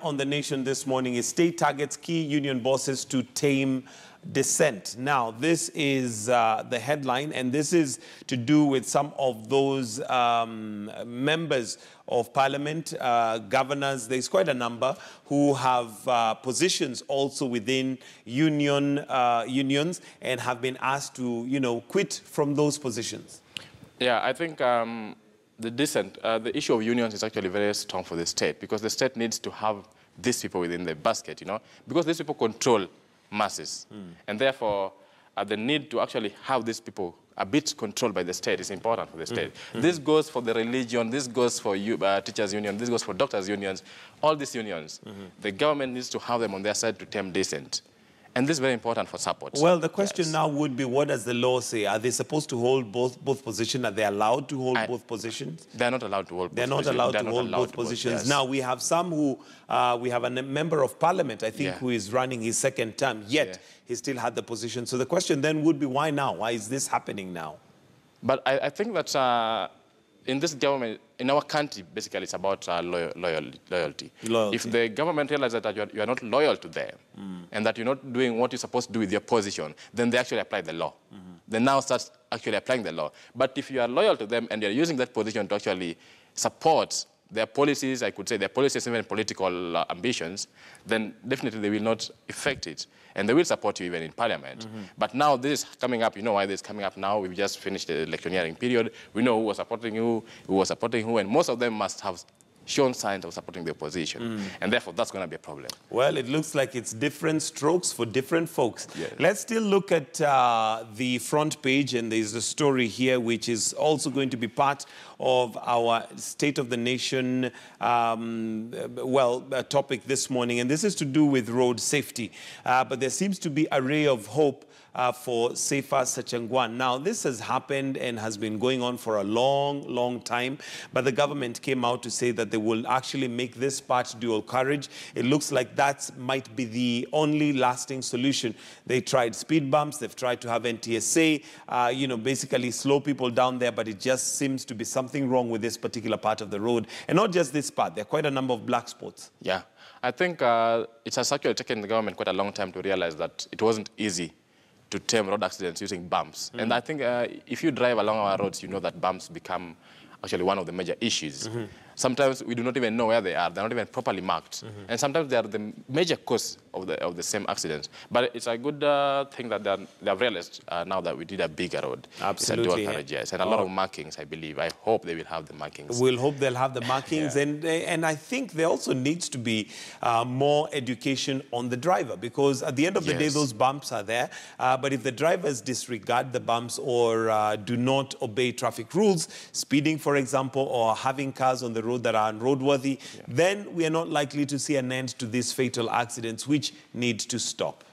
On the Nation this morning is state targets key union bosses to tame dissent. Now, this is the headline, and this is to do with some of those members of parliament, governors. There's quite a number who have positions also within unions and have been asked to, quit from those positions. Yeah, I think the issue of unions is actually very strong for the state, because the state needs to have these people within the basket, because these people control masses. And therefore, the need to actually have these people a bit controlled by the state is important for the state. This goes for the religion, this goes for teachers' union, this goes for doctors' unions, all these unions. The government needs to have them on their side to tame dissent. And this is very important for support. Well, the question now would be, what does the law say? Are they supposed to hold both positions? Are they allowed to hold both positions? They're not allowed to hold both positions. They're not allowed to hold both positions. Yes. Now, we have some who, we have a member of parliament, I think, who is running his second term, yet he still had the position. So the question then would be, why now? Why is this happening now? But I think that in this government, in our country, basically, it's about loyalty. If the government realizes that you are not loyal to them and that you're not doing what you're supposed to do with your position, then they actually apply the law. They now start actually applying the law. But if you are loyal to them and you're using that position to actually support their policies, I could say their policies, even political ambitions, then definitely they will not affect it. And they will support you even in parliament. But now this is coming up. You know why this is coming up now? We've just finished the electioneering period. We know who was supporting who was supporting who, and most of them must have shown signs of supporting the opposition. And therefore, that's going to be a problem. Well, it looks like it's different strokes for different folks. Yes. Let's still look at the front page, and there's a story here which is also going to be part of our State of the Nation topic this morning. And this is to do with road safety. But there seems to be a ray of hope for safer Sachangwan. Now, this has happened and has been going on for a long time, but the government came out to say that they will actually make this part dual carriage. It looks like that might be the only lasting solution. They tried speed bumps, they've tried to have NTSA, basically slow people down there, but it just seems to be something wrong with this particular part of the road. And not just this part, there are quite a number of black spots. Yeah, I think it has actually taken the government quite a long time to realize that it wasn't easy to tame road accidents using bumps. And I think if you drive along our roads, you know that bumps become actually one of the major issues. Sometimes we do not even know where they are. They're not even properly marked. And sometimes they are the major cause of the same accidents. But it's a good thing that they have realized now that we did a bigger road. Absolutely. It's a dual carriage, yes. And a lot of markings, I believe. I hope they will have the markings. We'll hope they'll have the markings. And I think there also needs to be more education on the driver, because at the end of the day, those bumps are there. But if the drivers disregard the bumps or do not obey traffic rules, speeding, for example, or having cars on the road that are unroadworthy, then we are not likely to see an end to these fatal accidents, which need to stop.